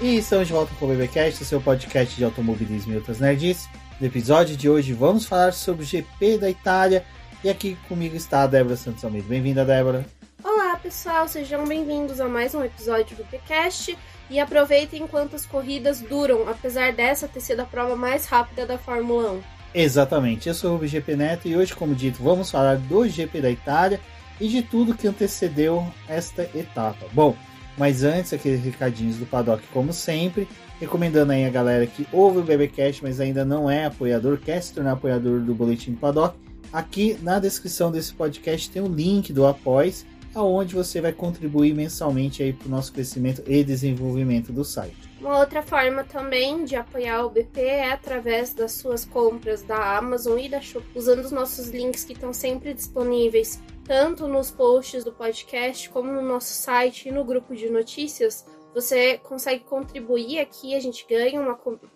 E estamos de volta com o BBcast, seu podcast de automobilismo e outras nerdices. No episódio de hoje vamos falar sobre o GP da Itália. E aqui comigo está a Débora Santos Almeida. Bem-vinda, Débora. Olá, pessoal. Sejam bem-vindos a mais um episódio do BBcast. E aproveitem enquanto as corridas duram, apesar dessa ter sido a prova mais rápida da Fórmula 1. Exatamente. Eu sou o Rubens GP Neto e hoje, como dito, vamos falar do GP da Itália e de tudo que antecedeu esta etapa. Bom, mas antes, aqueles recadinhos do Paddock, como sempre, recomendando aí a galera que ouve o BBcast, mas ainda não é apoiador, quer se tornar apoiador do Boletim do Paddock. Aqui na descrição desse podcast tem o link do Apoies, onde você vai contribuir mensalmente aí para o nosso crescimento e desenvolvimento do site. Uma outra forma também de apoiar o BP é através das suas compras da Amazon e da Shopee, usando os nossos links que estão sempre disponíveis, tanto nos posts do podcast, como no nosso site e no grupo de notícias. Você consegue contribuir aqui, a gente ganha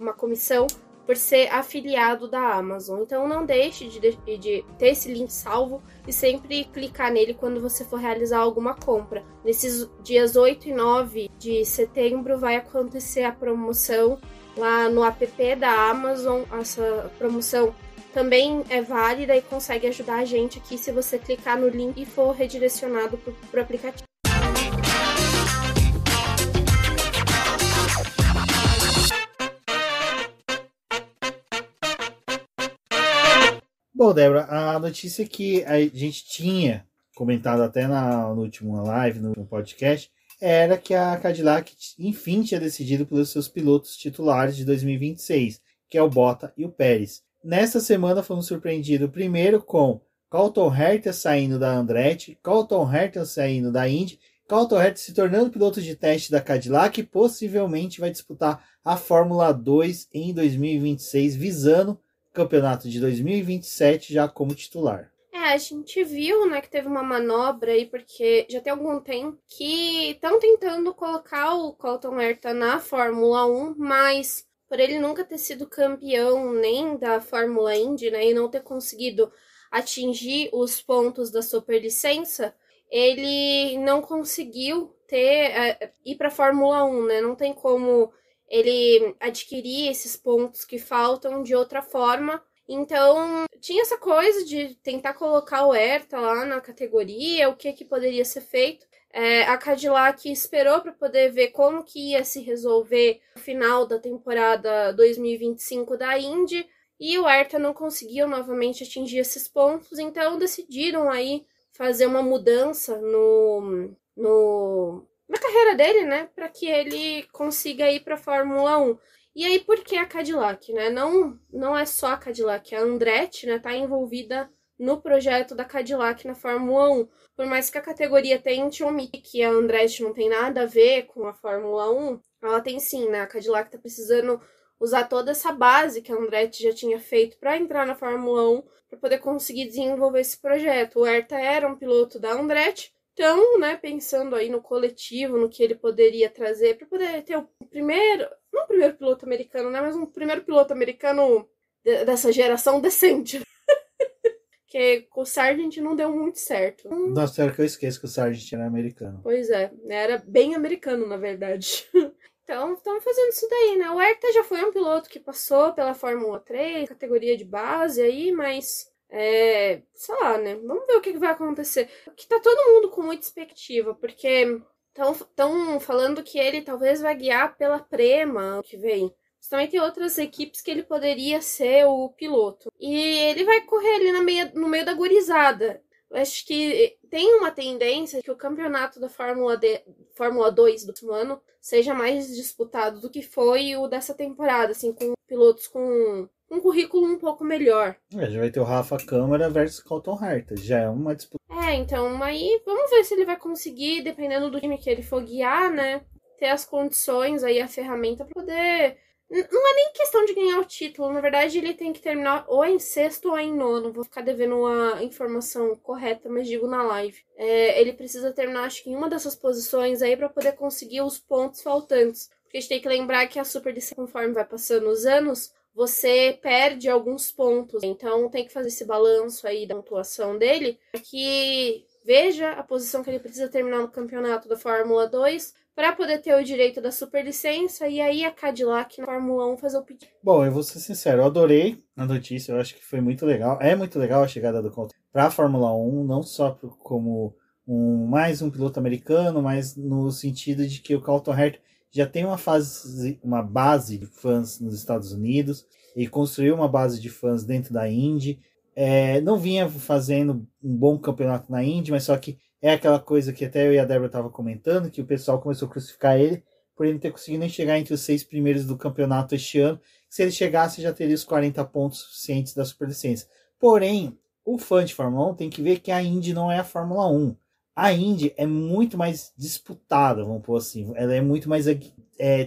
uma comissão por ser afiliado da Amazon. Então não deixe de ter esse link salvo e sempre clicar nele quando você for realizar alguma compra. Nesses dias 8 e 9 de setembro vai acontecer a promoção lá no app da Amazon. Essa promoção também é válida e consegue ajudar a gente aqui se você clicar no link e for redirecionado para o aplicativo. Bom, Débora, a notícia que a gente tinha comentado até no último live, no podcast, era que a Cadillac, enfim, tinha decidido pelos seus pilotos titulares de 2026, que é o Bottas e o Pérez. Nesta semana fomos surpreendidos primeiro com Colton Herta saindo da Andretti, Colton Herta saindo da Indy, Colton Herta se tornando piloto de teste da Cadillac e possivelmente vai disputar a Fórmula 2 em 2026, visando campeonato de 2027 já como titular. A gente viu, né, que teve uma manobra aí, porque já tem algum tempo que estão tentando colocar o Colton Herta na Fórmula 1, mas por ele nunca ter sido campeão nem da Fórmula Indy, né, e não ter conseguido atingir os pontos da superlicença, ele não conseguiu ir para a Fórmula 1, né, não tem como ele adquirir esses pontos que faltam de outra forma. Então, tinha essa coisa de tentar colocar o Herta lá na categoria, o que poderia ser feito. A Cadillac esperou para poder ver como que ia se resolver no final da temporada 2025 da Indy, e o Herta não conseguiu novamente atingir esses pontos, então decidiram aí fazer uma mudança na carreira dele, né, para que ele consiga ir para a Fórmula 1. E aí, por que a Cadillac, né? Não é só a Cadillac, a Andretti, né, tá envolvida no projeto da Cadillac na Fórmula 1. Por mais que a categoria tente omitir que a Andretti não tem nada a ver com a Fórmula 1, ela tem sim, né? A Cadillac tá precisando usar toda essa base que a Andretti já tinha feito para entrar na Fórmula 1 para poder conseguir desenvolver esse projeto. O Herta era um piloto da Andretti, então, né, pensando aí no coletivo, no que ele poderia trazer para poder ter não o primeiro piloto americano, né, mas um primeiro piloto americano dessa geração decente. Que com o Sargent não deu muito certo. Nossa, era que eu esqueço que o Sargent era americano. Pois é, era bem americano, na verdade. Então, estamos fazendo isso daí, né? O Herta já foi um piloto que passou pela Fórmula 3, categoria de base aí, mas sei lá, né? Vamos ver o que vai acontecer. Aqui tá todo mundo com muita expectativa, porque estão falando que ele talvez vai guiar pela Prema ano que vem. Mas também tem outras equipes que ele poderia ser o piloto. E ele vai correr ali no meio da gurizada. Eu acho que tem uma tendência que o campeonato da Fórmula 2 do último ano seja mais disputado do que foi o dessa temporada, assim, com pilotos com um currículo um pouco melhor. Já vai ter o Rafa Câmara versus Colton Herta, já é uma disputa. Então aí vamos ver se ele vai conseguir, dependendo do time que ele for guiar, né, ter as condições aí, a ferramenta para poder... Não é nem questão de ganhar o título, na verdade ele tem que terminar ou em sexto ou em nono, vou ficar devendo a informação correta, mas digo na live. Ele precisa terminar, acho que em uma dessas posições aí para poder conseguir os pontos faltantes, porque a gente tem que lembrar que a Superlicença, conforme vai passando os anos, você perde alguns pontos, então tem que fazer esse balanço aí da pontuação dele, para que veja a posição que ele precisa terminar no campeonato da Fórmula 2, para poder ter o direito da superlicença, e aí a Cadillac na Fórmula 1 fazer o pedido. Bom, eu vou ser sincero, eu adorei a notícia, eu acho que foi muito legal. É muito legal a chegada do Colton para a Fórmula 1, não só como mais um piloto americano, mas no sentido de que o Colton Herta já tem uma base de fãs nos Estados Unidos e construiu uma base de fãs dentro da Indy. Não vinha fazendo um bom campeonato na Indy, mas só que é aquela coisa que até eu e a Débora estavam comentando, que o pessoal começou a crucificar ele por ele não ter conseguido nem chegar entre os 6 primeiros do campeonato este ano. Se ele chegasse, já teria os 40 pontos suficientes da superlicença. Porém, o fã de Fórmula 1 tem que ver que a Indy não é a Fórmula 1. A Indy é muito mais disputada, vamos pôr assim. Ela é muito mais...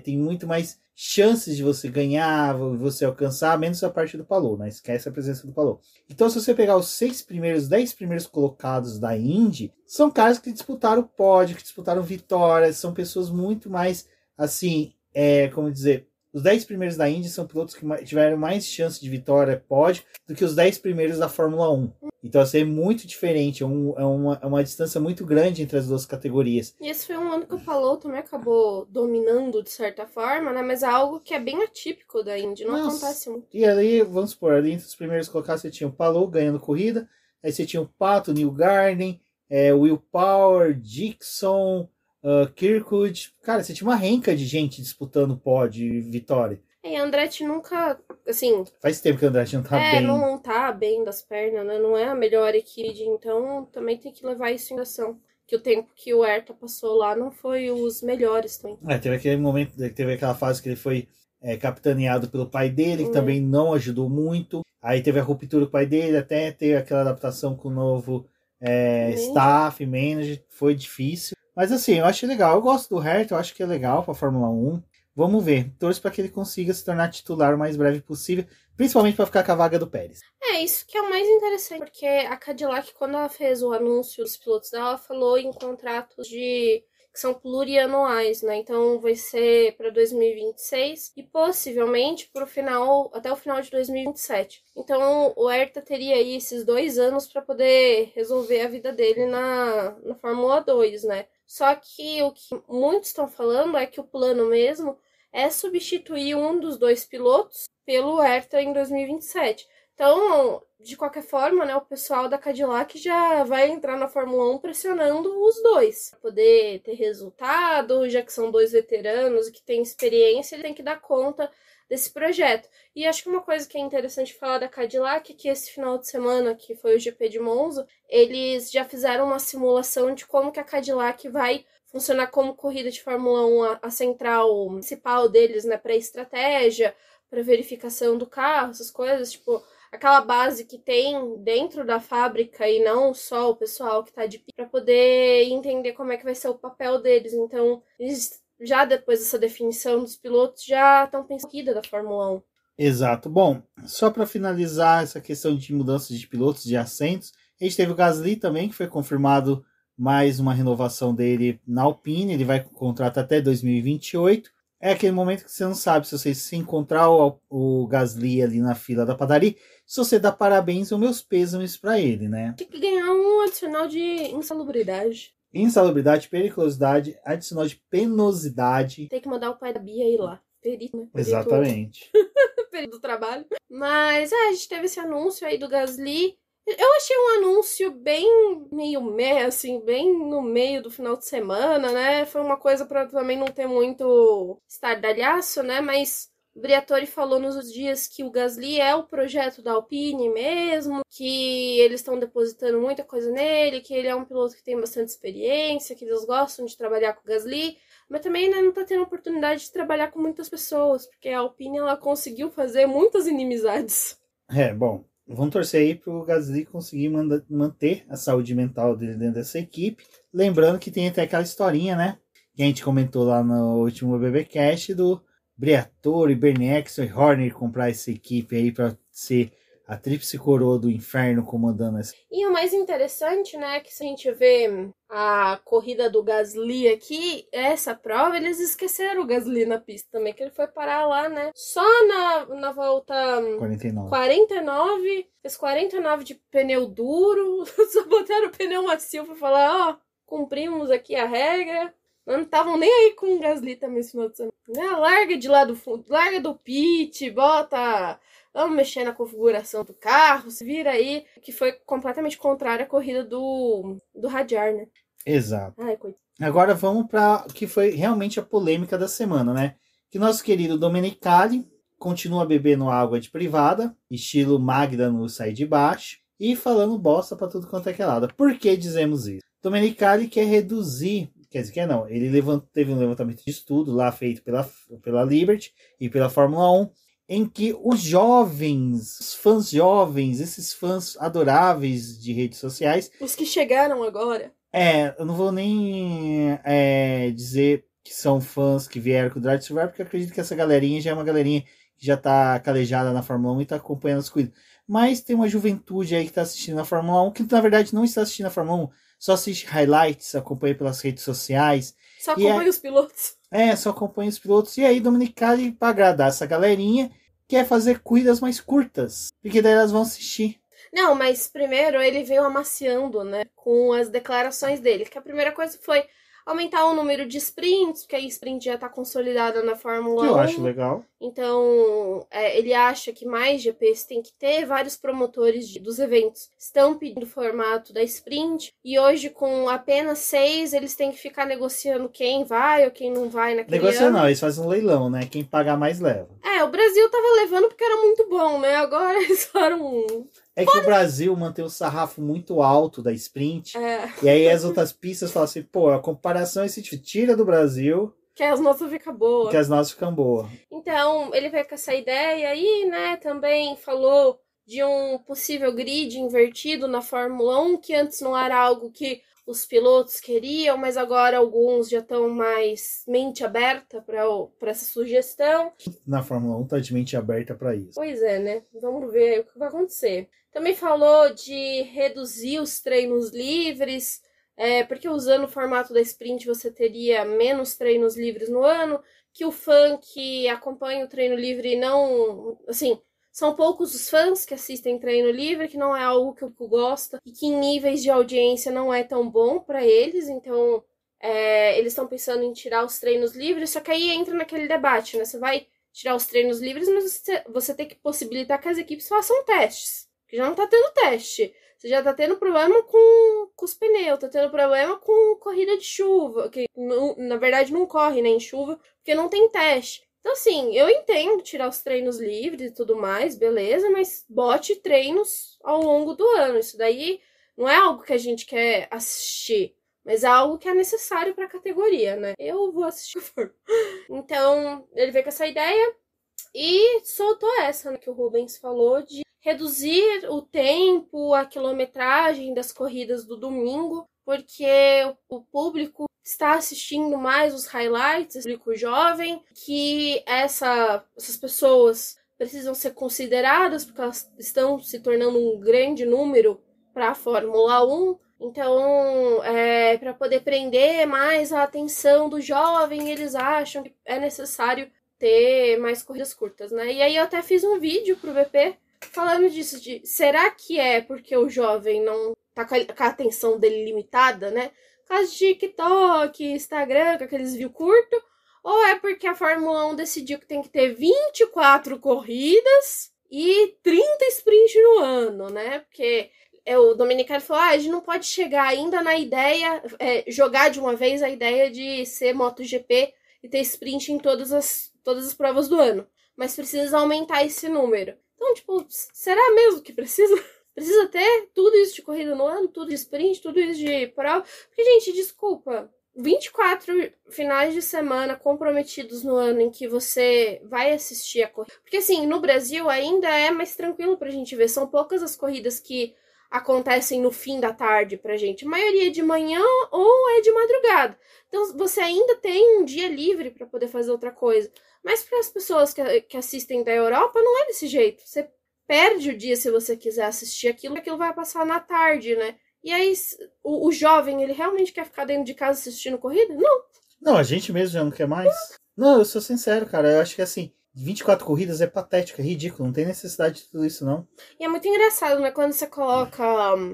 tem muito mais chances de você ganhar, você alcançar, menos a parte do Palou, né? Esquece a presença do Palou. Então, se você pegar os 10 primeiros colocados da Indy, são caras que disputaram o pódio, que disputaram vitórias, são pessoas muito mais, assim, como dizer, os 10 primeiros da Indy são pilotos que tiveram mais chance de vitória, pódio, do que os 10 primeiros da Fórmula 1. Então, assim, é muito diferente, é uma distância muito grande entre as duas categorias. E esse foi um ano que o Palou também acabou dominando, de certa forma, né? Mas é algo que é bem atípico da Indy, não acontece muito. E ali, vamos supor, ali entre os primeiros colocados você tinha o Palou ganhando corrida, aí você tinha o Pato, Neil Garden, Will Power, Dixon, Kirkwood. Cara, você tinha uma renca de gente disputando pódio e vitória. E Andretti nunca, assim... Faz tempo que o Andretti não tá bem. Não tá bem das pernas, né? Não é a melhor equipe, então também tem que levar isso em consideração. Que o tempo que o Herta passou lá não foi os melhores também. Teve aquele momento, teve aquela fase que ele foi capitaneado pelo pai dele, que também não ajudou muito. Aí teve a ruptura com o pai dele, até ter aquela adaptação com o novo staff, manager, foi difícil. Mas assim, eu achei legal. Eu gosto do Herta, eu acho que é legal pra Fórmula 1. Vamos ver. Torço para que ele consiga se tornar titular o mais breve possível, principalmente para ficar com a vaga do Pérez. Isso que é o mais interessante, porque a Cadillac, quando ela fez o anúncio dos pilotos dela, ela falou em contratos que são plurianuais, né? Então vai ser para 2026 e possivelmente até o final de 2027. Então o Herta teria aí esses 2 anos para poder resolver a vida dele na Fórmula 2, né? Só que o que muitos estão falando é que o plano mesmo é substituir um dos 2 pilotos pelo Herta em 2027. Então, de qualquer forma, né, o pessoal da Cadillac já vai entrar na Fórmula 1 pressionando os 2. Para poder ter resultado, já que são 2 veteranos que têm experiência, ele tem que dar conta desse projeto. E acho que uma coisa que é interessante falar da Cadillac é que esse final de semana, que foi o GP de Monza, eles já fizeram uma simulação de como que a Cadillac vai funcionar como corrida de Fórmula 1, a central principal deles, né, para estratégia, para verificação do carro, essas coisas, tipo, aquela base que tem dentro da fábrica e não só o pessoal que tá de pé, para poder entender como é que vai ser o papel deles. Então, eles já depois dessa definição dos pilotos já estão pensando na corrida da Fórmula 1. Exato. Bom, só para finalizar essa questão de mudanças de pilotos, de assentos, a gente teve o Gasly também, que foi confirmado mais uma renovação dele na Alpine, ele vai com contrato até 2028. É aquele momento que você não sabe se você se encontrar o Gasly ali na fila da padaria, se você dá parabéns ou meus pêsames para ele, né? Tem que ganhar um adicional de insalubridade. Insalubridade, periculosidade, adicional de penosidade. Tem que mandar o pai da Bia ir lá. Perito, né? Exatamente. Perito do trabalho. Mas a gente teve esse anúncio aí do Gasly. Eu achei um anúncio bem assim, bem no meio do final de semana, né? Foi uma coisa pra também não ter muito estardalhaço, né? Mas o Briatore falou nos dias que o Gasly é o projeto da Alpine mesmo, que eles estão depositando muita coisa nele, que ele é um piloto que tem bastante experiência, que eles gostam de trabalhar com o Gasly, mas também, né, não tá tendo oportunidade de trabalhar com muitas pessoas, porque a Alpine, ela conseguiu fazer muitas inimizades. Bom, vamos torcer aí pro Gasly conseguir manter a saúde mental dele dentro dessa equipe. Lembrando que tem até aquela historinha, né, que a gente comentou lá no último BBcast do Briatore, Bernie Eccleston e Horner comprar essa equipe aí para ser a tríplice coroa do inferno comandando essa. E o mais interessante, né, que se a gente vê a corrida do Gasly aqui, essa prova, eles esqueceram o Gasly na pista também, que ele foi parar lá, né, só na volta 49, fez 49 de pneu duro, só botaram o pneu macio pra falar, cumprimos aqui a regra. Não estavam nem aí com o Gasly também esse final de semana. Larga de lá do fundo, larga do pit, bota... Vamos mexer na configuração do carro, se vira aí. Que foi completamente contrária à corrida do Hadjar, né? Exato. Ai, coitado. Agora vamos para o que foi realmente a polêmica da semana, né? Que nosso querido Domenicali continua bebendo água de privada, estilo Magda no Sai de Baixo, e falando bosta para tudo quanto é que é lado. Por que dizemos isso? Domenicali quer reduzir, quer dizer, quer não, ele teve um levantamento de estudo lá feito pela Liberty e pela Fórmula 1, em que os jovens, os fãs jovens, esses fãs adoráveis de redes sociais... Os que chegaram agora. Eu não vou nem dizer que são fãs que vieram com o Drive to Survive, porque eu acredito que essa galerinha já é uma galerinha que já tá calejada na Fórmula 1 e tá acompanhando as corridas. Mas tem uma juventude aí que tá assistindo a Fórmula 1, que na verdade não está assistindo a Fórmula 1, só assiste highlights, acompanha pelas redes sociais. Só acompanha os pilotos. Só acompanha os pilotos. E aí Domenicali, para agradar essa galerinha, quer fazer corridas mais curtas, porque daí elas vão assistir. Não, mas primeiro ele veio amaciando, né, com as declarações dele, que a primeira coisa foi aumentar o número de sprints, porque a sprint já tá consolidada na Fórmula 1. Eu acho legal. Então, ele acha que mais GPs tem que ter, vários promotores dos eventos estão pedindo o formato da sprint, e hoje com apenas 6, eles têm que ficar negociando quem vai ou quem não vai naquele Negociando ano. não, eles fazem um leilão, né? Quem pagar mais leva. O Brasil tava levando porque era muito bom, né? Agora eles foram... É que o Brasil mantém o sarrafo muito alto da sprint. E aí as outras pistas falam assim, pô, a comparação é esse tira do Brasil. Que as nossas ficam boas. Que as nossas ficam boas. Então, ele veio com essa ideia aí, né? Também falou de um possível grid invertido na Fórmula 1, que antes não era algo que os pilotos queriam, mas agora alguns já estão mais mente aberta para essa sugestão. Na Fórmula 1 tá de mente aberta para isso. Pois é, né? Vamos ver o que vai acontecer. Também falou de reduzir os treinos livres, porque usando o formato da sprint você teria menos treinos livres no ano, que o fã que acompanha o treino livre não... Assim, são poucos os fãs que assistem treino livre, que não é algo que eu gosto, e que em níveis de audiência não é tão bom para eles, então eles estão pensando em tirar os treinos livres, só que aí entra naquele debate, né? Você vai tirar os treinos livres, mas você tem que possibilitar que as equipes façam testes. Porque já não tá tendo teste. Você já tá tendo problema com os pneus, tá tendo problema com corrida de chuva, que na verdade não corre, né, em chuva, porque não tem teste. Então, assim, eu entendo tirar os treinos livres e tudo mais, beleza, mas bote treinos ao longo do ano. Isso daí não é algo que a gente quer assistir, mas é algo que é necessário pra categoria, né? Eu vou assistir for. Então, ele veio com essa ideia e soltou essa, né, que o Rubens falou, de reduzir o tempo, a quilometragem das corridas do domingo, porque o público está assistindo mais os highlights, o público jovem, que essas pessoas precisam ser consideradas, porque elas estão se tornando um grande número para a Fórmula 1. Então, para poder prender mais a atenção do jovem, eles acham que é necessário ter mais corridas curtas, né? E aí eu até fiz um vídeo pro BP falando disso, de será que é porque o jovem não tá com a atenção dele limitada, né? Por causa de TikTok, Instagram, com aqueles vídeos curtos, ou é porque a Fórmula 1 decidiu que tem que ter 24 corridas e 30 sprints no ano, né? Porque o Domenicali falou, a gente não pode chegar ainda na ideia, jogar de uma vez a ideia de ser MotoGP e ter sprint em todas as provas do ano, mas precisa aumentar esse número. Então, tipo, será mesmo que precisa? Precisa ter tudo isso de corrida no ano, tudo de sprint, tudo isso de prova? Porque, gente, desculpa, 24 finais de semana comprometidos no ano em que você vai assistir a corrida. Porque, assim, no Brasil ainda é mais tranquilo pra gente ver. São poucas as corridas que acontecem no fim da tarde pra gente. A maioria é de manhã ou é de madrugada. Então, você ainda tem um dia livre pra poder fazer outra coisa. Mas para as pessoas que assistem da Europa, não é desse jeito. Você perde o dia se você quiser assistir aquilo vai passar na tarde, né? E aí, o jovem, ele realmente quer ficar dentro de casa assistindo corrida? Não. Não, a gente mesmo já não quer mais. Não, eu sou sincero, cara. Eu acho que, assim, 24 corridas é patético, é ridículo. Não tem necessidade de tudo isso, não. E é muito engraçado, né? Quando você coloca...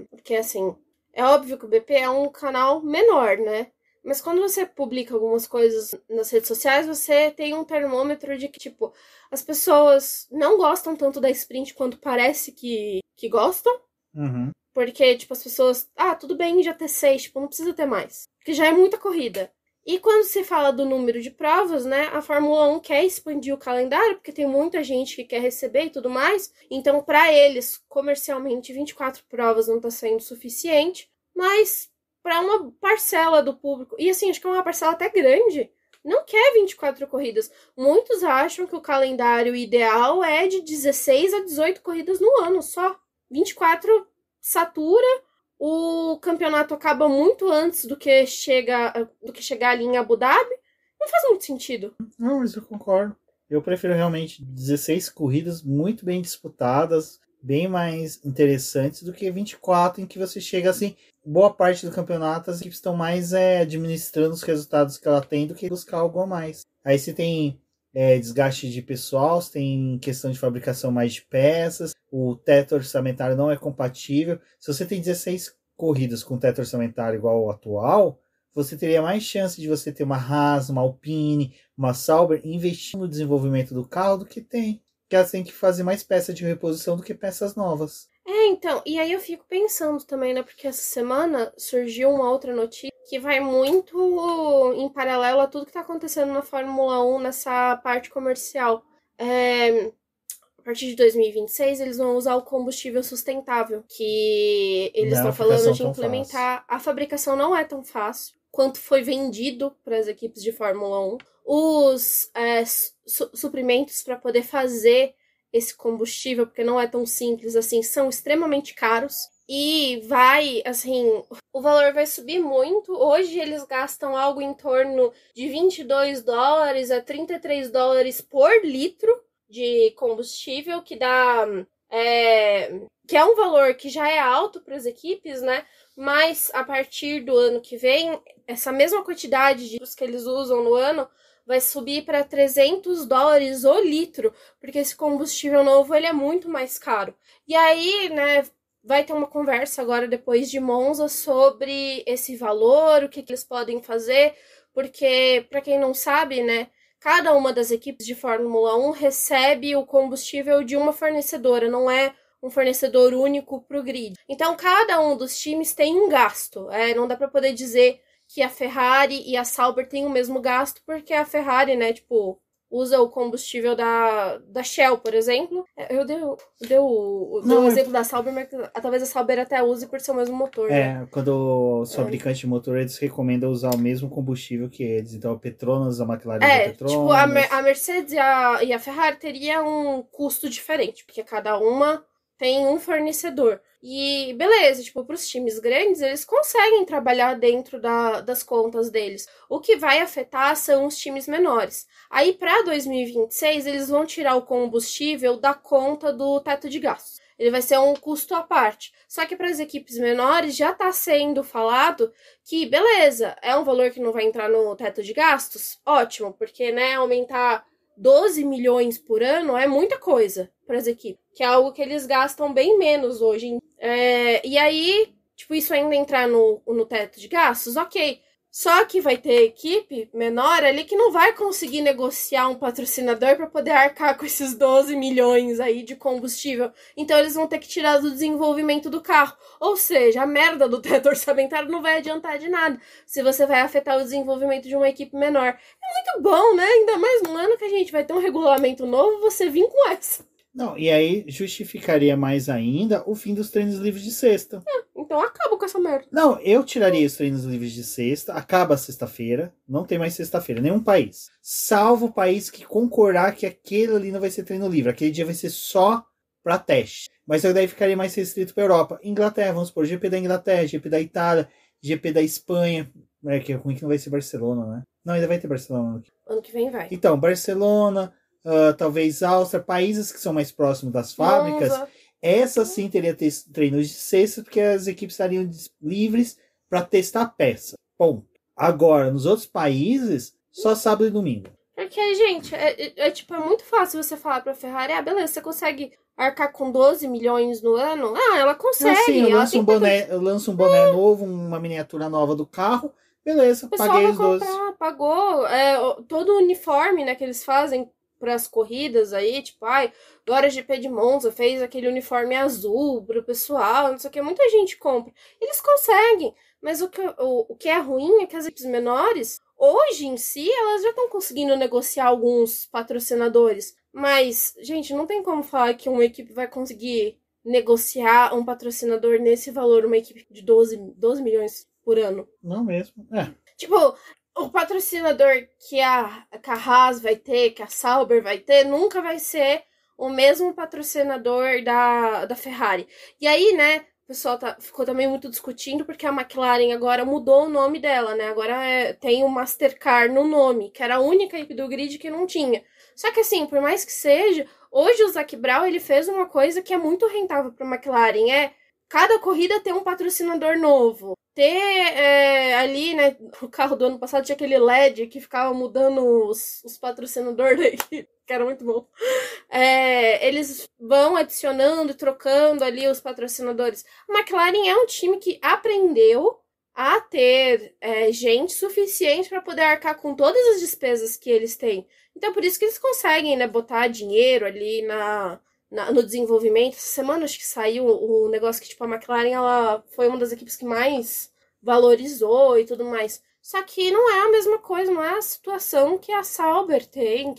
Porque, assim, é óbvio que o BP é um canal menor, né? Mas quando você publica algumas coisas nas redes sociais, você tem um termômetro de que, tipo, as pessoas não gostam tanto da sprint quanto parece que gostam. Uhum. Porque, tipo, as pessoas... tudo bem já ter 6, tipo, não precisa ter mais. Porque já é muita corrida. E quando se fala do número de provas, né, a Fórmula 1 quer expandir o calendário, porque tem muita gente que quer receber e tudo mais. Então, para eles, comercialmente, 24 provas não está sendo suficiente. Mas, para uma parcela do público, e assim, acho que é uma parcela até grande, não quer 24 corridas. Muitos acham que o calendário ideal é de 16 a 18 corridas no ano só. 24 satura. O campeonato acaba muito antes do que chegar ali em Abu Dhabi. Não faz muito sentido. Não, mas eu concordo. Eu prefiro realmente 16 corridas muito bem disputadas, bem mais interessantes do que 24, em que você chega assim, boa parte do campeonato as equipes estão mais administrando os resultados que ela tem do que buscar algo a mais. Aí você tem desgaste de pessoal, você tem questão de fabricação mais de peças, o teto orçamentário não é compatível. Se você tem 16 corridas com teto orçamentário igual ao atual, você teria mais chance de você ter uma Haas, uma Alpine, uma Sauber investindo no desenvolvimento do carro do que tem. Porque elas têm que fazer mais peças de reposição do que peças novas. Então, e aí eu fico pensando também, né, porque essa semana surgiu uma outra notícia que vai muito em paralelo a tudo que tá acontecendo na Fórmula 1 nessa parte comercial. A partir de 2026, eles vão usar o combustível sustentável, que eles estão falando de implementar. A fabricação não é tão fácil quanto foi vendido para as equipes de Fórmula 1. Os suprimentos para poder fazer esse combustível, porque não é tão simples assim, são extremamente caros. E vai, assim, o valor vai subir muito. Hoje eles gastam algo em torno de $22 a $33 por litro de combustível, que dá... que é um valor que já é alto para as equipes, né? Mas a partir do ano que vem, essa mesma quantidade de litros que eles usam no ano vai subir para $300 o litro, porque esse combustível novo ele é muito mais caro. E aí, né, vai ter uma conversa agora depois de Monza sobre esse valor, o que eles podem fazer, porque, para quem não sabe, né, cada uma das equipes de Fórmula 1 recebe o combustível de uma fornecedora, não é um fornecedor único para o grid. Então, cada um dos times tem um gasto. Não dá para poder dizer que a Ferrari e a Sauber têm o mesmo gasto, porque a Ferrari, né, tipo, usa o combustível da Shell, por exemplo. Eu dei o exemplo da Sauber, mas talvez a Sauber até use por ser o mesmo motor. Né? Quando os fabricantes de motor, eles recomendam usar o mesmo combustível que eles. Então, a Petronas, a McLaren a Petronas... tipo, a Mercedes e a Ferrari teriam um custo diferente, porque cada uma tem um fornecedor. E beleza, tipo, para os times grandes, eles conseguem trabalhar dentro das contas deles. O que vai afetar são os times menores. Aí, para 2026, eles vão tirar o combustível da conta do teto de gastos. Ele vai ser um custo à parte. Só que para as equipes menores já está sendo falado que, beleza, é um valor que não vai entrar no teto de gastos? Ótimo, porque, né, aumentar 12 milhões por ano é muita coisa para as equipes, que é algo que eles gastam bem menos hoje. E aí, tipo, isso ainda entrar no teto de gastos, ok. Só que vai ter equipe menor ali que não vai conseguir negociar um patrocinador para poder arcar com esses 12 milhões aí de combustível. Então eles vão ter que tirar do desenvolvimento do carro. Ou seja, a merda do teto orçamentário não vai adiantar de nada se você vai afetar o desenvolvimento de uma equipe menor. É muito bom, né? Ainda mais no ano que a gente vai ter um regulamento novo, você vir com essa. Não, e aí justificaria mais ainda o fim dos treinos livres de sexta. Então acaba com essa merda. Não, eu tiraria os treinos livres de sexta, acaba a sexta-feira, não tem mais sexta-feira, nenhum país. Salvo o país que concordar que aquele ali não vai ser treino livre, aquele dia vai ser só para teste. Mas daí ficaria mais restrito para Europa. Inglaterra, vamos supor, GP da Inglaterra, GP da Itália, GP da Espanha. Que é ruim que não vai ser Barcelona, né? Não, ainda vai ter Barcelona. Ano que vem vai. Então, Barcelona... talvez Áustria, países que são mais próximos das fábricas, Monza. Essa sim teria treinos de sexta, porque as equipes estariam livres para testar a peça. Bom, agora, nos outros países, só sábado e domingo. Porque, gente, tipo, é muito fácil você falar pra Ferrari, beleza, você consegue arcar com 12 milhões no ano? Ela consegue. Eu lanço um boné novo, uma miniatura nova do carro, Beleza, O pessoal paguei vai os 12. comprar, pagou todo o uniforme, né, que eles fazem pras corridas aí, tipo, agora a GP de Monza fez aquele uniforme azul pro pessoal, não sei o que, muita gente compra. Eles conseguem, mas o que é ruim é que as equipes menores, hoje em si, elas já estão conseguindo negociar alguns patrocinadores. Mas, gente, não tem como falar que uma equipe vai conseguir negociar um patrocinador nesse valor, uma equipe de 12 milhões por ano. Não mesmo. Tipo, o patrocinador que a Haas vai ter, que a Sauber vai ter, nunca vai ser o mesmo patrocinador da Ferrari. E aí, né, o pessoal ficou também muito discutindo porque a McLaren agora mudou o nome dela, né? Agora tem o Mastercard no nome, que era a única equipe do grid que não tinha. Só que assim, por mais que seja, hoje o Zac Brown, ele fez uma coisa que é muito rentável para a McLaren, cada corrida ter um patrocinador novo. Ter ali, né, o carro do ano passado tinha aquele LED que ficava mudando os patrocinadores da equipe, que era muito bom. Eles vão adicionando e trocando ali os patrocinadores. A McLaren é um time que aprendeu a ter gente suficiente para poder arcar com todas as despesas que eles têm. Então, por isso que eles conseguem, né, botar dinheiro ali no desenvolvimento. Essa semana acho que saiu o negócio que, tipo, a McLaren, ela foi uma das equipes que mais valorizou e tudo mais. Só que não é a mesma coisa, não é a situação que a Sauber tem.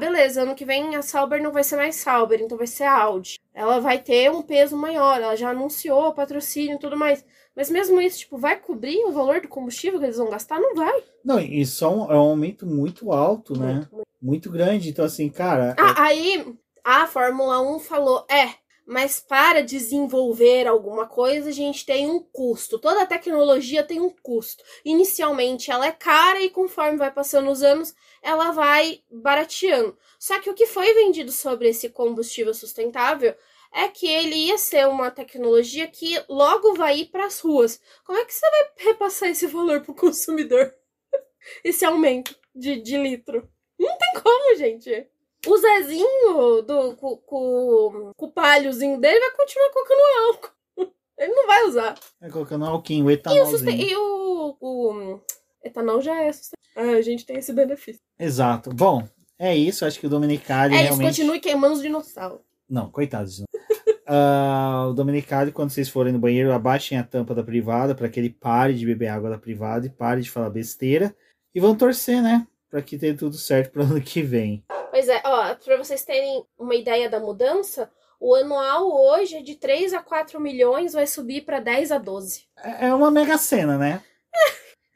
Beleza, ano que vem a Sauber não vai ser mais Sauber, então vai ser a Audi. Ela vai ter um peso maior, ela já anunciou patrocínio e tudo mais. Mas mesmo isso, tipo, vai cobrir o valor do combustível que eles vão gastar? Não vai. Não, isso é um aumento muito alto, né? Muito grande. Então, assim, cara... Aí a Fórmula 1 falou, mas para desenvolver alguma coisa a gente tem um custo. Toda tecnologia tem um custo. Inicialmente ela é cara e conforme vai passando os anos, ela vai barateando. Só que o que foi vendido sobre esse combustível sustentável é que ele ia ser uma tecnologia que logo vai ir para as ruas. Como é que você vai repassar esse valor para o consumidor? Esse aumento de litro? Não tem como, gente. O Zezinho com o palhozinho dele vai continuar colocando álcool. Ele não vai usar. Vai colocando álcool, o etanolzinho. E o etanol já é sustentável. A gente tem esse benefício. Exato. Bom, é isso. Acho que o Domenicali realmente... continue queimando os dinossauros. Não, coitados. O Domenicali, quando vocês forem no banheiro, abaixem a tampa da privada para que ele pare de beber água da privada e pare de falar besteira. E vão torcer, né? Para que dê tudo certo para o ano que vem. Pois é, para vocês terem uma ideia da mudança, o anual hoje é de 3 a 4 milhões, vai subir para 10 a 12. É uma mega cena, né?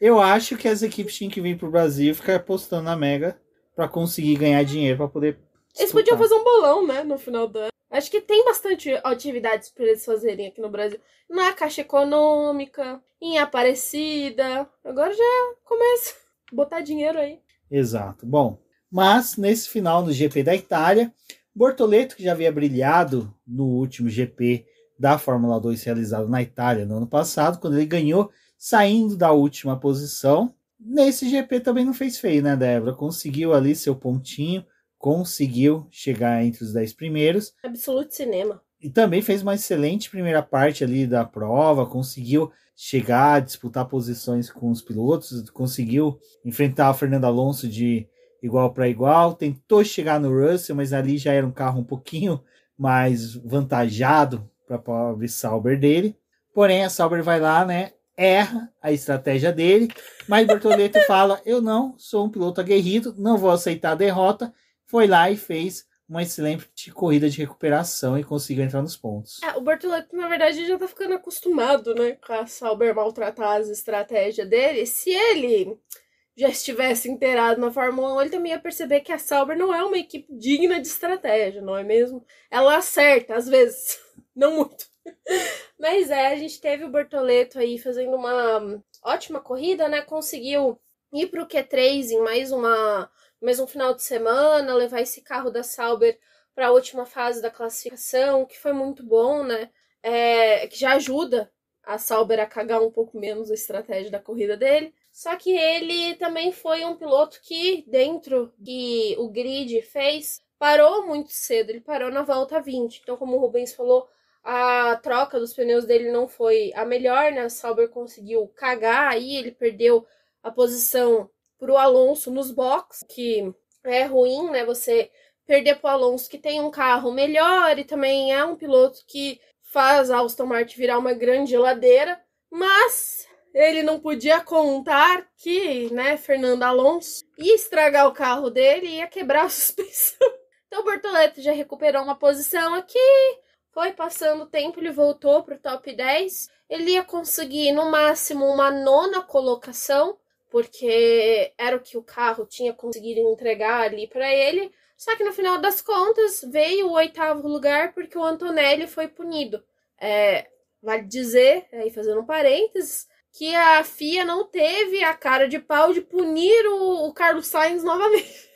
Eu acho que as equipes tinham que vir pro Brasil e ficar apostando na Mega para conseguir ganhar dinheiro para poder disputar. Eles podiam fazer um bolão, né, no final do ano. Acho que tem bastante atividades para eles fazerem aqui no Brasil. Na Caixa Econômica, em Aparecida. Agora já começa a botar dinheiro aí. Exato. Bom, mas nesse final do GP da Itália, Bortoleto, que já havia brilhado no último GP da Fórmula 2 realizado na Itália no ano passado, quando ele ganhou saindo da última posição, nesse GP também não fez feio, né, Débora? Conseguiu ali seu pontinho, conseguiu chegar entre os 10 primeiros. Absoluto cinema. E também fez uma excelente primeira parte ali da prova, conseguiu chegar, disputar posições com os pilotos, conseguiu enfrentar o Fernando Alonso de igual para igual, tentou chegar no Russell, mas ali já era um carro um pouquinho mais vantajado para a pobre Sauber dele. Porém, a Sauber vai lá, né, erra a estratégia dele, mas Bortoleto fala, eu não sou um piloto aguerrido, não vou aceitar a derrota, foi lá e fez uma excelente corrida de recuperação e conseguiu entrar nos pontos. O Bortoleto, na verdade, já tá ficando acostumado, né, com a Sauber maltratar as estratégias dele. Se ele já estivesse inteirado na Fórmula 1, ele também ia perceber que a Sauber não é uma equipe digna de estratégia, não é mesmo? Ela acerta, às vezes, não muito. Mas a gente teve o Bortoleto aí fazendo uma ótima corrida, né, conseguiu ir pro Q3 em mais um final de semana, levar esse carro da Sauber para a última fase da classificação, que foi muito bom, né? Que já ajuda a Sauber a cagar um pouco menos a estratégia da corrida dele. Só que ele também foi um piloto que, dentro que o grid fez, parou muito cedo. Ele parou na volta 20. Então, como o Rubens falou, a troca dos pneus dele não foi a melhor, né? A Sauber conseguiu cagar aí, ele perdeu a posição pro Alonso nos boxes, que é ruim, né? Você perder pro Alonso, que tem um carro melhor e também é um piloto que faz a Aston Martin virar uma grande geladeira, mas ele não podia contar que, né, Fernando Alonso ia estragar o carro dele e ia quebrar a suspensão. Então o Bortoleto já recuperou uma posição aqui, foi passando o tempo, ele voltou pro top 10, ele ia conseguir no máximo uma 9ª colocação, porque era o que o carro tinha conseguido entregar ali para ele, só que no final das contas veio o 8º lugar porque o Antonelli foi punido. Vale dizer, aí fazendo um parênteses, que a FIA não teve a cara de pau de punir o Carlos Sainz novamente.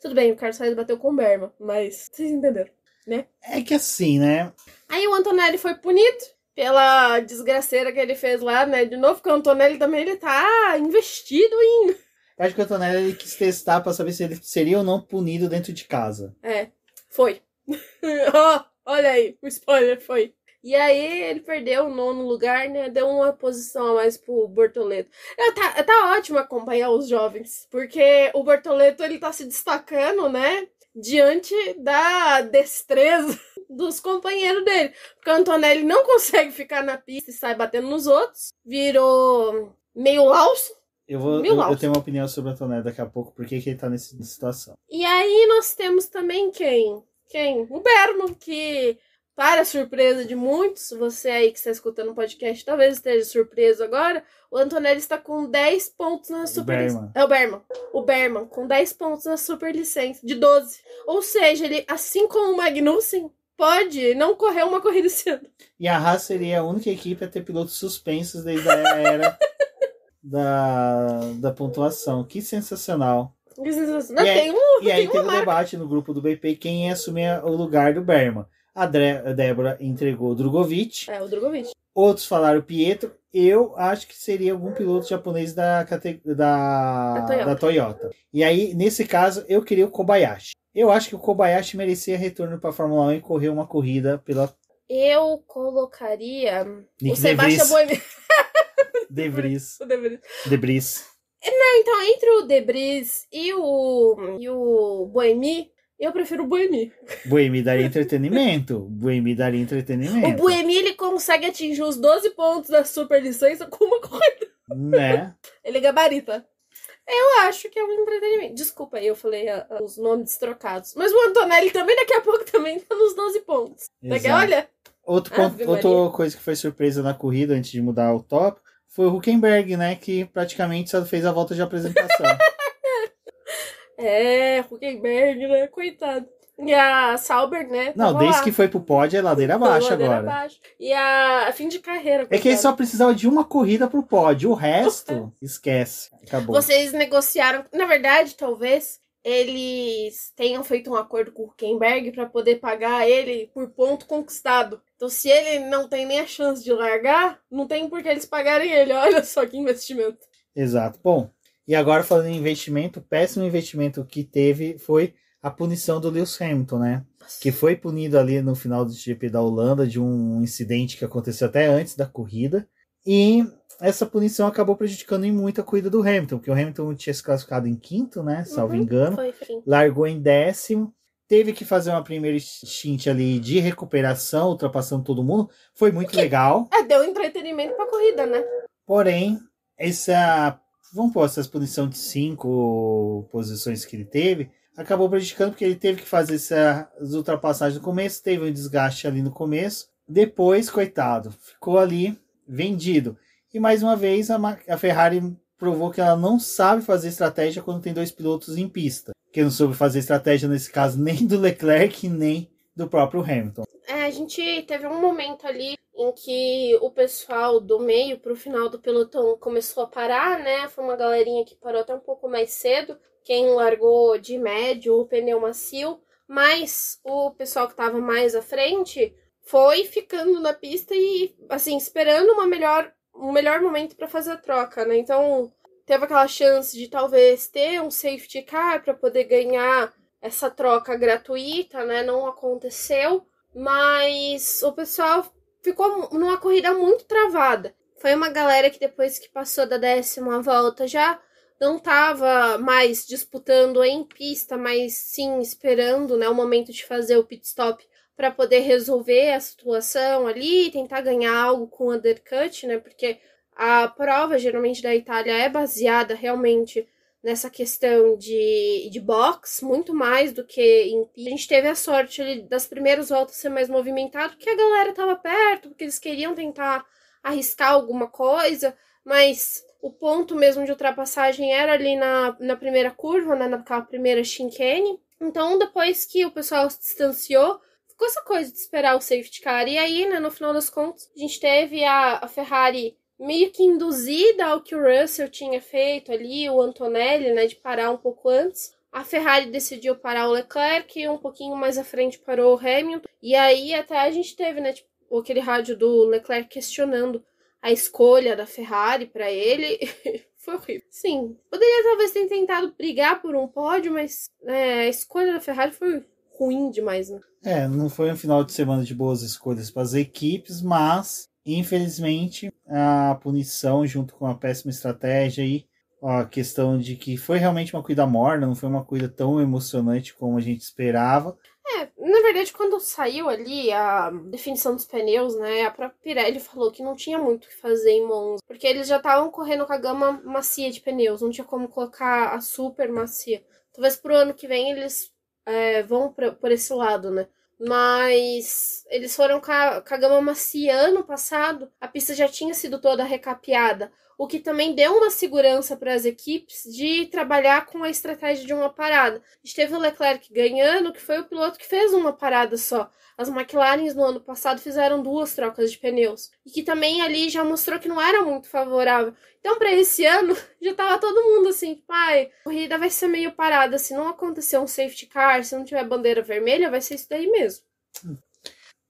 Tudo bem, o Carlos Sainz bateu com o Berman, mas vocês entenderam, né? É que assim, né? Aí o Antonelli foi punido pela desgraceira que ele fez lá, né? De novo, porque o Antonelli também ele tá investido em... Eu acho que o Antonelli ele quis testar pra saber se ele seria ou não punido dentro de casa. Foi. Olha aí, o spoiler foi. E aí ele perdeu o 9º lugar, né? Deu uma posição a mais pro Bortoleto. Tá ótimo acompanhar os jovens, porque o Bortoleto ele tá se destacando, né? Diante da destreza dos companheiros dele. Porque o Antonelli não consegue ficar na pista e sai batendo nos outros. Virou meio Lawson. Eu tenho uma opinião sobre o Antonelli daqui a pouco, porque ele tá nessa situação. E aí nós temos também quem? O Berman, que... Para surpresa de muitos, você aí que está escutando o podcast talvez esteja surpreso agora, o Antonelli está com 10 pontos na superlicença. É o Berman. O Berman, com 10 pontos na superlicença, de 12. Ou seja, ele, assim como o Magnussen, pode não correr uma corrida esse ano. E a Haas seria a única equipe a ter pilotos suspensos desde a era da pontuação. Que sensacional. Que sensacional. E aí teve um debate no grupo do BP quem ia assumir o lugar do Berman. A Débora entregou o Drogovic. O Drogovic. Outros falaram Pietro. Eu acho que seria algum piloto japonês da Toyota. E aí, nesse caso, eu queria o Kobayashi. Eu acho que o Kobayashi merecia retorno para a Fórmula 1 e correr uma corrida pela... Eu colocaria o Sebastian Buemi. De Vries. O De Vries. Não, então, entre o De Vries e o Buemi... Eu prefiro o Buemi. Buemi daria entretenimento. O Buemi, ele consegue atingir os 12 pontos da superlicença com uma corrida. Né? Ele gabarita. Eu acho que é um entretenimento. Desculpa aí, eu falei os nomes trocados. Mas o Antonelli também, daqui a pouco, também tá nos 12 pontos. Daqui, olha. Outra coisa que foi surpresa na corrida, antes de mudar o top, foi o Hülkenberg, né? Que praticamente só fez a volta de apresentação. Hülkenberg, né? Coitado. E a Sauber, né? Não, desde que foi pro pódio é ladeira abaixo agora. Abaixo. E a fim de carreira. Coitado. É que ele só precisava de uma corrida pro pódio. O resto, esquece. Acabou. Vocês negociaram. Na verdade, talvez eles tenham feito um acordo com o Hülkenberg pra poder pagar ele por ponto conquistado. Então, se ele não tem nem a chance de largar, não tem por que eles pagarem ele. Olha só que investimento. Exato. Bom. E agora, falando em investimento, o péssimo investimento que teve foi a punição do Lewis Hamilton, né? Que foi punido ali no final do GP da Holanda de um incidente que aconteceu até antes da corrida. E essa punição acabou prejudicando em muito a corrida do Hamilton, porque o Hamilton tinha se classificado em 5º, né? Salvo engano. Foi. Largou em 10º. Teve que fazer uma primeira stint ali de recuperação, ultrapassando todo mundo. Foi muito legal. Deu entretenimento pra corrida, né? Porém, essas punições de 5 posições que ele teve, acabou prejudicando porque ele teve que fazer essas ultrapassagens no começo, teve um desgaste ali no começo, depois, coitado, ficou ali vendido. E mais uma vez a Ferrari provou que ela não sabe fazer estratégia quando tem 2 pilotos em pista. Que não soube fazer estratégia nesse caso nem do Leclerc, nem do próprio Hamilton. A gente teve um momento ali em que o pessoal do meio pro final do pelotão começou a parar, né? Foi uma galerinha que parou até um pouco mais cedo. Quem largou de médio, o pneu macio. Mas o pessoal que estava mais à frente foi ficando na pista e, assim, esperando um melhor momento para fazer a troca, né? Então, teve aquela chance de talvez ter um safety car para poder ganhar essa troca gratuita, né? Não aconteceu, mas o pessoal ficou numa corrida muito travada. foi uma galera que depois que passou da 10ª volta já não estava mais disputando em pista, mas sim esperando, né, o momento de fazer o pit stop para poder resolver a situação ali, tentar ganhar algo com o undercut, né, porque a prova geralmente da Itália é baseada realmente nessa questão de box, muito mais do que em pista. A gente teve a sorte ali das primeiras voltas ser mais movimentado, porque a galera estava perto, porque eles queriam tentar arriscar alguma coisa, mas o ponto mesmo de ultrapassagem era ali na primeira curva, né, naquela primeira chicane. Então, depois que o pessoal se distanciou, ficou essa coisa de esperar o safety car. E aí, né, no final das contas, a gente teve a Ferrari meio que induzida ao que o Russell tinha feito ali, o Antonelli, né, de parar um pouco antes. A Ferrari decidiu parar o Leclerc e um pouquinho mais à frente parou o Hamilton. E aí até a gente teve, né, tipo, aquele rádio do Leclerc questionando a escolha da Ferrari para ele. Foi horrível. Sim, poderia talvez ter tentado brigar por um pódio, mas a escolha da Ferrari foi ruim demais, né? Não foi um final de semana de boas escolhas para as equipes, mas infelizmente a punição junto com a péssima estratégia e a questão de que foi realmente uma corrida morna, não foi uma corrida tão emocionante como a gente esperava. Na verdade, quando saiu ali a definição dos pneus, né, a própria Pirelli falou que não tinha muito o que fazer em Monza, porque eles já estavam correndo com a gama macia de pneus, não tinha como colocar a super macia. Talvez pro ano que vem eles vão por esse lado, né? Mas eles foram com a gama macia ano passado, a pista já tinha sido toda recapeada, o que também deu uma segurança para as equipes de trabalhar com a estratégia de uma parada. A gente teve o Leclerc ganhando, que foi o piloto que fez uma parada só. As McLarens no ano passado fizeram 2 trocas de pneus, e que também ali já mostrou que não era muito favorável. Então, para esse ano, já tava todo mundo assim, tipo, a corrida vai ser meio parada. Se não acontecer um safety car, se não tiver bandeira vermelha, vai ser isso daí mesmo.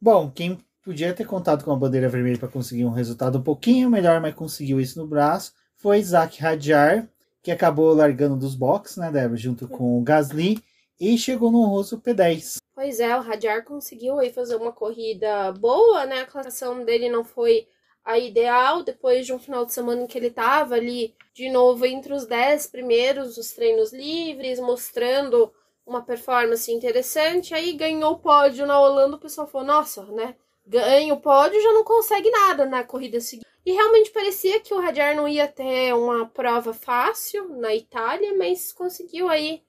Bom, quem podia ter contado com a bandeira vermelha para conseguir um resultado um pouquinho melhor, mas conseguiu isso no braço, foi Zac Hadjar, que acabou largando dos boxes, né, Débora, junto com o Gasly, e chegou no honroso P10. Pois é, o Hadjar conseguiu aí fazer uma corrida boa, né, a classificação dele não foi a ideal, depois de um final de semana em que ele estava ali de novo entre os 10 primeiros dos treinos livres, mostrando uma performance interessante, aí ganhou o pódio na Holanda, o pessoal falou, nossa, né, ganha o pódio, já não consegue nada na corrida seguinte. E realmente parecia que o Hadjar não ia ter uma prova fácil na Itália, mas conseguiu aí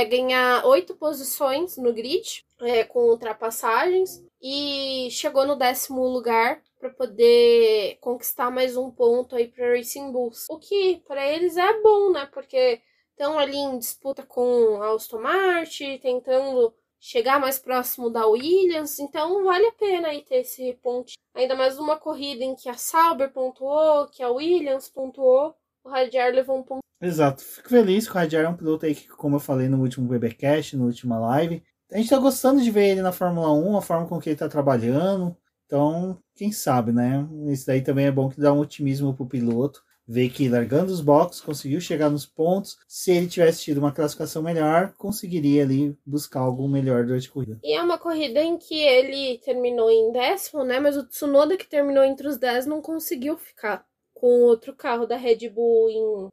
ganhar 8 posições no grid, com ultrapassagens, e chegou no 10º lugar para poder conquistar mais um ponto aí para Racing Bulls. O que para eles é bom, né? Porque estão ali em disputa com a Aston Martin, tentando chegar mais próximo da Williams, então vale a pena aí ter esse ponto. Ainda mais numa corrida em que a Sauber pontuou, que a Williams pontuou, o Hadjar levou um ponto. Exato, fico feliz que o Hadjar é um piloto aí que, como eu falei no último Webcast, na última live, a gente tá gostando de ver ele na Fórmula 1, a forma com que ele tá trabalhando, então, quem sabe, né? Isso daí também é bom que dá um otimismo pro piloto, ver que largando os boxes, conseguiu chegar nos pontos, se ele tivesse tido uma classificação melhor, conseguiria ali buscar algo melhor durante a corrida. E é uma corrida em que ele terminou em 10º, né? Mas o Tsunoda, que terminou entre os 10, não conseguiu ficar com outro carro da Red Bull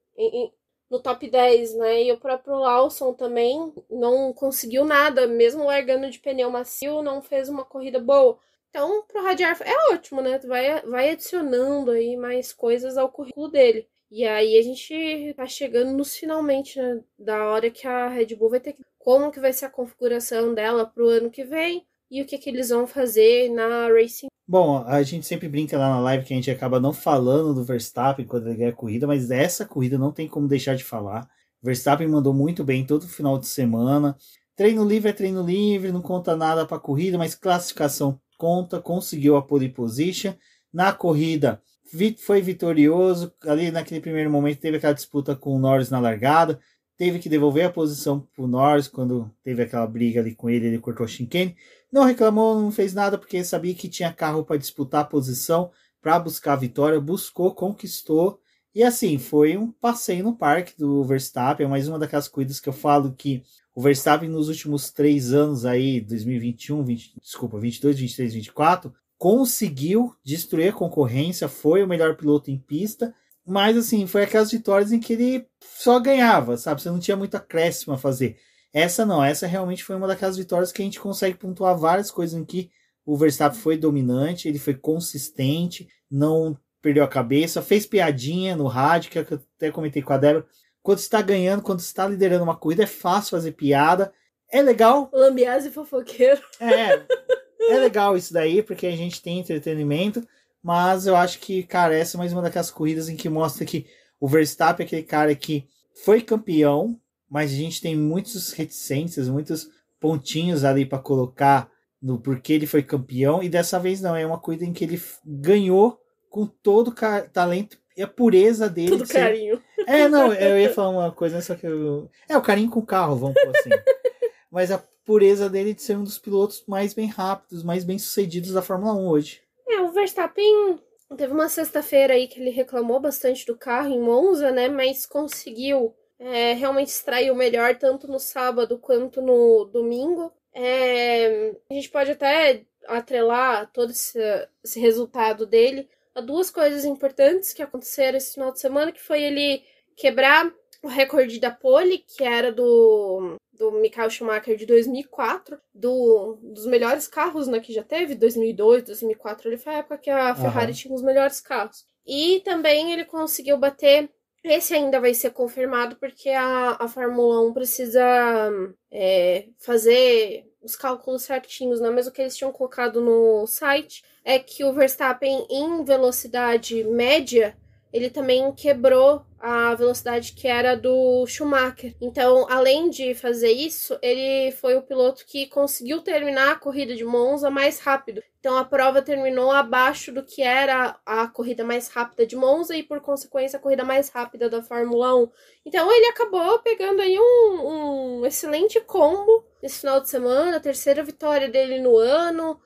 no top 10, né? E o próprio Lawson também não conseguiu nada, mesmo largando de pneu macio, não fez uma corrida boa. Então, pro Hadjar é ótimo, né? Vai adicionando aí mais coisas ao currículo dele. E aí a gente tá chegando nos finalmente, né? Da hora que a Red Bull vai ter que... Como que vai ser a configuração dela pro ano que vem e o que eles vão fazer na Racing. Bom, a gente sempre brinca lá na live que a gente acaba não falando do Verstappen quando ele ganha a corrida, mas essa corrida não tem como deixar de falar. O Verstappen mandou muito bem todo final de semana. Treino livre é treino livre, não conta nada para a corrida, mas classificação conta, conseguiu a pole position. Na corrida foi vitorioso, ali naquele primeiro momento teve aquela disputa com o Norris na largada, teve que devolver a posição para o Norris quando teve aquela briga ali com ele cortou a chicane. Não reclamou, não fez nada, porque sabia que tinha carro para disputar a posição, para buscar a vitória, buscou, conquistou. E assim, foi um passeio no parque do Verstappen, mais uma daquelas corridas que eu falo que o Verstappen nos últimos 3 anos aí, 2021, 22, 23, 24, conseguiu destruir a concorrência, foi o melhor piloto em pista, mas assim, foi aquelas vitórias em que ele só ganhava, sabe? Você não tinha muito acréscimo a fazer. Essa não, essa realmente foi uma daquelas vitórias que a gente consegue pontuar várias coisas em que o Verstappen foi dominante, ele foi consistente, não perdeu a cabeça, fez piadinha no rádio, que eu até comentei com a Débora. Quando você está ganhando, quando você está liderando uma corrida, é fácil fazer piada. É legal. Lambiase fofoqueiro. É legal isso daí, porque a gente tem entretenimento, mas eu acho que, cara, essa é mais uma daquelas corridas em que mostra que o Verstappen é aquele cara que foi campeão, mas a gente tem muitos reticências, muitos pontinhos ali para colocar no porquê ele foi campeão, e dessa vez não, é uma corrida em que ele ganhou com todo o talento e a pureza dele. Todo carinho. Não, eu ia falar uma coisa, só que eu... o carinho com o carro, vamos pôr assim. Mas a pureza dele de ser um dos pilotos mais bem rápidos, mais bem sucedidos da Fórmula 1 hoje. O Verstappen teve uma sexta-feira aí que ele reclamou bastante do carro em Monza, né? Mas conseguiu realmente extrair o melhor tanto no sábado quanto no domingo. A gente pode até atrelar todo esse resultado dele a duas coisas importantes que aconteceram esse final de semana, que foi ele quebrar o recorde da pole, que era do Michael Schumacher de 2004, dos melhores carros, né, que já teve, 2002, 2004, ele foi a época que a Ferrari tinha os melhores carros. E também ele conseguiu bater, esse ainda vai ser confirmado, porque a Fórmula 1 precisa fazer os cálculos certinhos, né, mesmo que eles tinham colocado no site, é que o Verstappen em velocidade média, ele também quebrou a velocidade que era do Schumacher. Então, além de fazer isso, ele foi o piloto que conseguiu terminar a corrida de Monza mais rápido. Então, a prova terminou abaixo do que era a corrida mais rápida de Monza e, por consequência, a corrida mais rápida da Fórmula 1. Então, ele acabou pegando aí um excelente combo nesse final de semana, a terceira vitória dele no ano.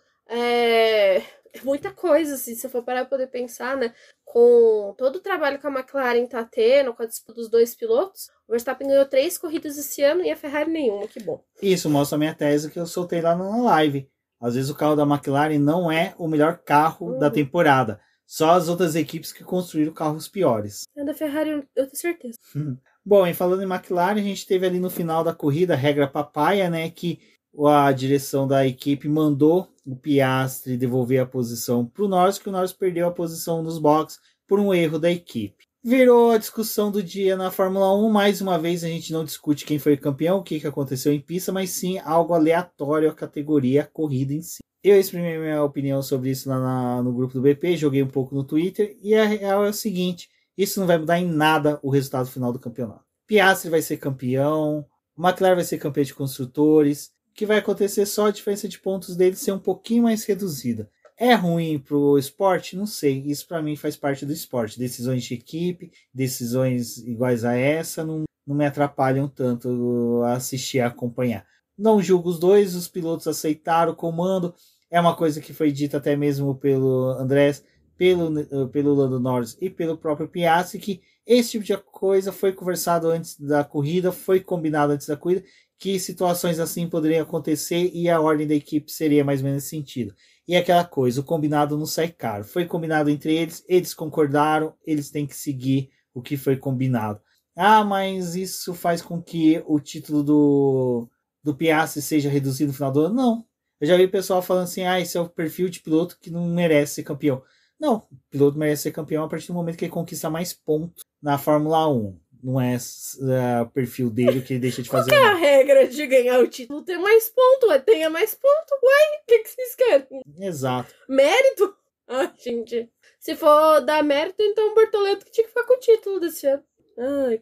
Muita coisa, assim, se eu for parar pra poder pensar, né? Com todo o trabalho que a McLaren tá tendo, com a disputa dos dois pilotos, o Verstappen ganhou 3 corridas esse ano e a Ferrari nenhuma, que bom. Isso mostra a minha tese que eu soltei lá na live. Às vezes o carro da McLaren não é o melhor carro da temporada. Só as outras equipes que construíram carros piores. A da Ferrari eu tenho certeza. Bom, e falando em McLaren, a gente teve ali no final da corrida a regra papaya, né, que a direção da equipe mandou o Piastri devolver a posição para o Norris, que o Norris perdeu a posição nos boxes por um erro da equipe. Virou a discussão do dia na Fórmula 1. Mais uma vez a gente não discute quem foi campeão, o que aconteceu em pista, mas sim algo aleatório à categoria, a corrida em si. Eu exprimi minha opinião sobre isso lá no grupo do BP, joguei um pouco no Twitter, e a real é o seguinte, isso não vai mudar em nada o resultado final do campeonato. Piastri vai ser campeão, McLaren vai ser campeão de construtores, o que vai acontecer só a diferença de pontos dele ser um pouquinho mais reduzida. É ruim pro esporte? Não sei. Isso para mim faz parte do esporte. Decisões de equipe, decisões iguais a essa, não me atrapalham tanto a assistir, a acompanhar. Não julgo os dois, os pilotos aceitaram o comando. É uma coisa que foi dita até mesmo pelo Andrés, pelo Lando Norris e pelo próprio Piastri, que esse tipo de coisa foi conversado antes da corrida, foi combinado antes da corrida, que situações assim poderiam acontecer e a ordem da equipe seria mais ou menos nesse sentido. E aquela coisa, o combinado não sai caro. Foi combinado entre eles concordaram, eles têm que seguir o que foi combinado. Mas isso faz com que o título do Piastri seja reduzido no final do ano? Não. Eu já vi pessoal falando assim, esse é o perfil de piloto que não merece ser campeão. Não, o piloto merece ser campeão a partir do momento que ele conquista mais pontos na Fórmula 1. Não é o perfil dele que ele deixa de fazer. Qual que é a regra de ganhar o título? Ter mais ponto, tenha mais ponto. Ué, o que vocês querem? Exato. Mérito? Gente. Se for dar mérito, então o Bortoleto que tinha que ficar com o título desse ano.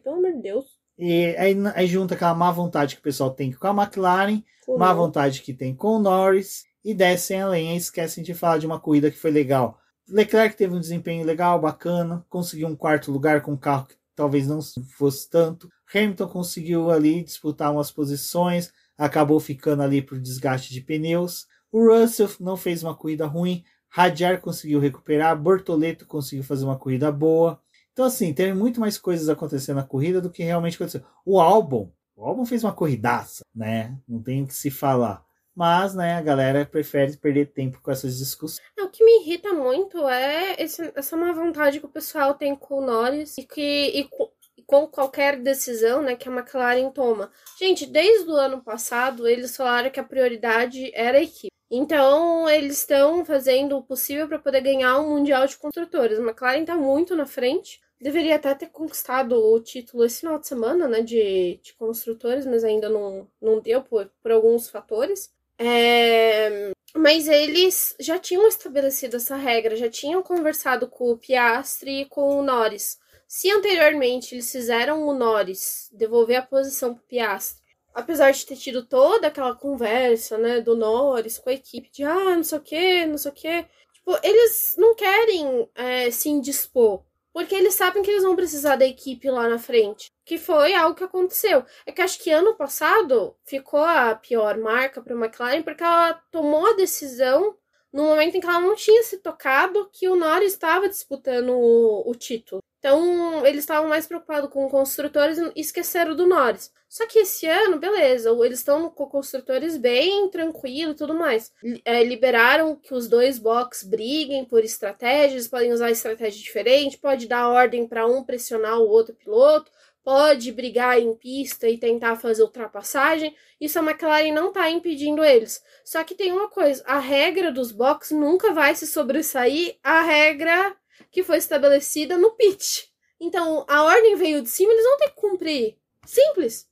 Pelo amor de Deus. E aí junta aquela má vontade que o pessoal tem com a McLaren, má vontade que tem com o Norris, e descem a lenha e esquecem de falar de uma corrida que foi legal. Leclerc teve um desempenho legal, bacana, conseguiu um 4º lugar com um carro que talvez não fosse tanto. Hamilton conseguiu ali disputar umas posições, acabou ficando ali por desgaste de pneus. O Russell não fez uma corrida ruim, Hadjar conseguiu recuperar, Bortoleto conseguiu fazer uma corrida boa. Então assim, teve muito mais coisas acontecendo na corrida do que realmente aconteceu. O Albon fez uma corridaça, né? Não tem o que se falar. Mas, né, a galera prefere perder tempo com essas discussões. O que me irrita muito é essa má vontade que o pessoal tem com o Norris e com qualquer decisão, né, que a McLaren toma. Gente, desde o ano passado, eles falaram que a prioridade era a equipe. Então, eles estão fazendo o possível para poder ganhar um Mundial de Construtores. A McLaren está muito na frente. Deveria até ter conquistado o título esse final de semana, né, de construtores, mas ainda não deu por alguns fatores. Mas eles já tinham estabelecido essa regra, já tinham conversado com o Piastri e com o Norris. Se anteriormente eles fizeram o Norris devolver a posição pro Piastri, apesar de ter tido toda aquela conversa, né, do Norris com a equipe, de não sei o que, tipo, eles não querem se indispor, porque eles sabem que eles vão precisar da equipe lá na frente, que foi algo que aconteceu. É que acho que ano passado ficou a pior marca para a McLaren, porque ela tomou a decisão no momento em que ela não tinha se tocado que o Norris estava disputando o título. Então, eles estavam mais preocupados com construtores e esqueceram do Norris. Só que esse ano, beleza, eles estão com construtores bem tranquilo e tudo mais. Liberaram que os dois boxes briguem por estratégias, podem usar estratégia diferente, pode dar ordem para um pressionar o outro piloto, pode brigar em pista e tentar fazer ultrapassagem. Isso a McLaren não está impedindo eles. Só que tem uma coisa, a regra dos boxes nunca vai se sobressair à regra que foi estabelecida no pitch. Então, a ordem veio de cima, eles vão ter que cumprir. Simples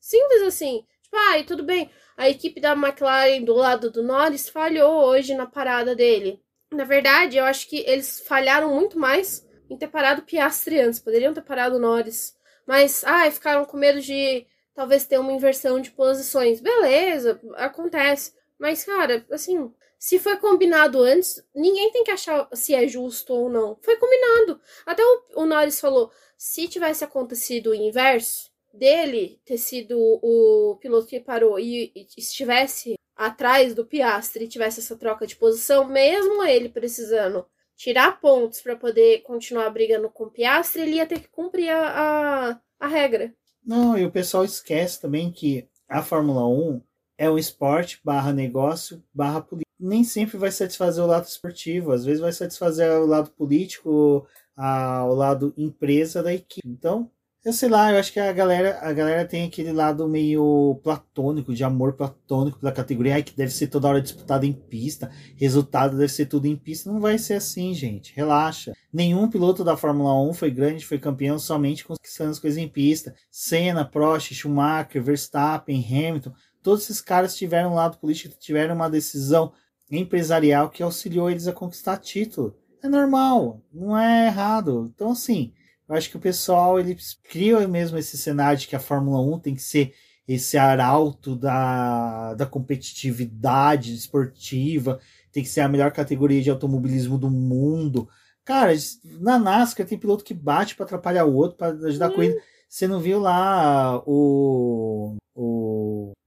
assim. Tipo, tudo bem, a equipe da McLaren do lado do Norris falhou hoje na parada dele. Na verdade, eu acho que eles falharam muito mais em ter parado o Piastri antes. Poderiam ter parado o Norris. Mas, ficaram com medo de talvez ter uma inversão de posições. Beleza, acontece. Mas, cara, assim, se foi combinado antes, ninguém tem que achar se é justo ou não. Foi combinado. Até o Norris falou, se tivesse acontecido o inverso, dele ter sido o piloto que parou e estivesse atrás do Piastri e tivesse essa troca de posição, mesmo ele precisando tirar pontos para poder continuar brigando com o Piastri, ele ia ter que cumprir a regra. Não, e o pessoal esquece também que a Fórmula 1 é um esporte / negócio / política. Nem sempre vai satisfazer o lado esportivo, às vezes vai satisfazer o lado político, o lado empresa da equipe. Então, eu sei lá, eu acho que a galera tem aquele lado meio platônico, de amor platônico pela categoria, que deve ser toda hora disputado em pista, resultado deve ser tudo em pista. Não vai ser assim, gente, relaxa. Nenhum piloto da Fórmula 1 foi grande, foi campeão somente conquistando as coisas em pista. Senna, Prost, Schumacher, Verstappen, Hamilton, todos esses caras tiveram um lado político, tiveram uma decisão empresarial que auxiliou eles a conquistar título. É normal, não é errado. Então, assim, eu acho que o pessoal ele cria mesmo esse cenário de que a Fórmula 1 tem que ser esse arauto da competitividade esportiva, tem que ser a melhor categoria de automobilismo do mundo. Cara, na NASCAR tem piloto que bate para atrapalhar o outro, para ajudar a corrida. Você não viu lá o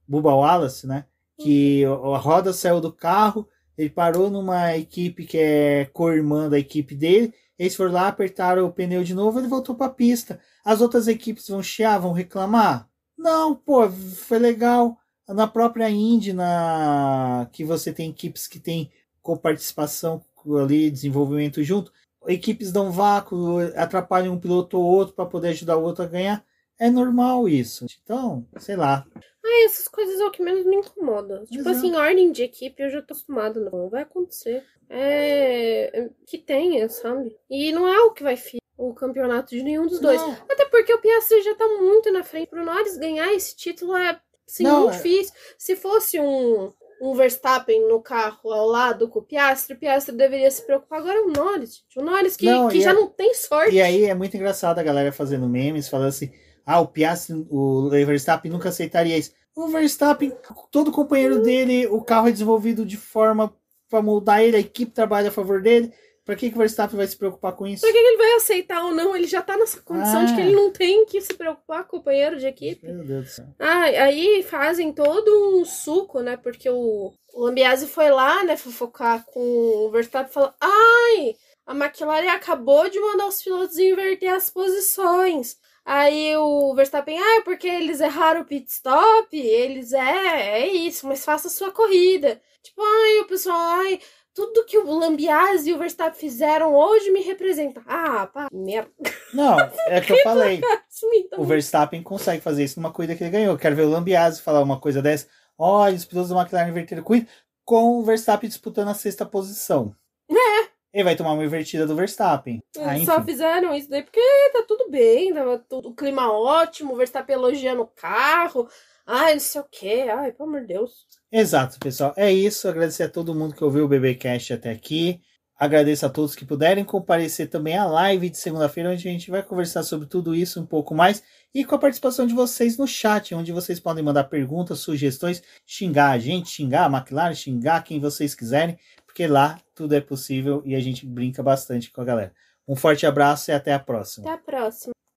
Bubba Wallace, né? Que a roda saiu do carro, ele parou numa equipe que é co-irmã da equipe dele, eles foram lá, apertaram o pneu de novo, ele voltou para a pista. As outras equipes vão chiar, vão reclamar? Não, pô, foi legal. Na própria Indy, que você tem equipes que tem coparticipação ali, desenvolvimento junto, equipes dão vácuo, atrapalham um piloto ou outro para poder ajudar o outro a ganhar. É normal isso. Então, sei lá. Essas coisas é o que menos me incomoda. Tipo assim, ordem de equipe eu já tô acostumada, não vai acontecer. Que tenha, sabe? E não é o que vai o campeonato de nenhum dos dois. Até porque o Piastri já tá muito na frente. Pro Norris ganhar esse título é assim, muito difícil. Se fosse um Verstappen no carro ao lado com o Piastri deveria se preocupar. Agora é o Norris, gente. O Norris que já não tem sorte. E aí é muito engraçado a galera fazendo memes, falando assim, o Piastri, o Verstappen nunca aceitaria isso. O Verstappen, todo companheiro dele, o carro é desenvolvido de forma para moldar ele, a equipe trabalha a favor dele. Pra que o Verstappen vai se preocupar com isso? Pra que ele vai aceitar ou não? Ele já tá nessa condição de que ele não tem que se preocupar com o companheiro de equipe. Meu Deus do céu. Aí fazem todo um suco, né? Porque o Lambiase foi lá, né, fofocar com o Verstappen e falou: a McLaren acabou de mandar os pilotos inverter as posições. Aí o Verstappen, porque eles erraram o pit stop, é isso, mas faça a sua corrida. Tipo, o pessoal, tudo que o Lambiase e o Verstappen fizeram hoje me representa. Pá, merda. Não, é o que eu falei. O Verstappen consegue fazer isso numa corrida que ele ganhou. Quero ver o Lambiase falar uma coisa dessa. Olha, os pilotos da McLaren inverteram a corrida com o Verstappen disputando a 6ª posição. Ele vai tomar uma invertida do Verstappen. Só fizeram isso daí porque tá tudo bem, tava o clima ótimo, o Verstappen elogiando o carro. Não sei o quê. Pelo amor de Deus. Exato, pessoal. É isso. Agradecer a todo mundo que ouviu o BBcast até aqui. Agradeço a todos que puderem comparecer também à live de segunda-feira, onde a gente vai conversar sobre tudo isso um pouco mais. E com a participação de vocês no chat, onde vocês podem mandar perguntas, sugestões, xingar a gente, xingar a McLaren, xingar quem vocês quiserem. Porque lá tudo é possível e a gente brinca bastante com a galera. Um forte abraço e até a próxima. Até a próxima.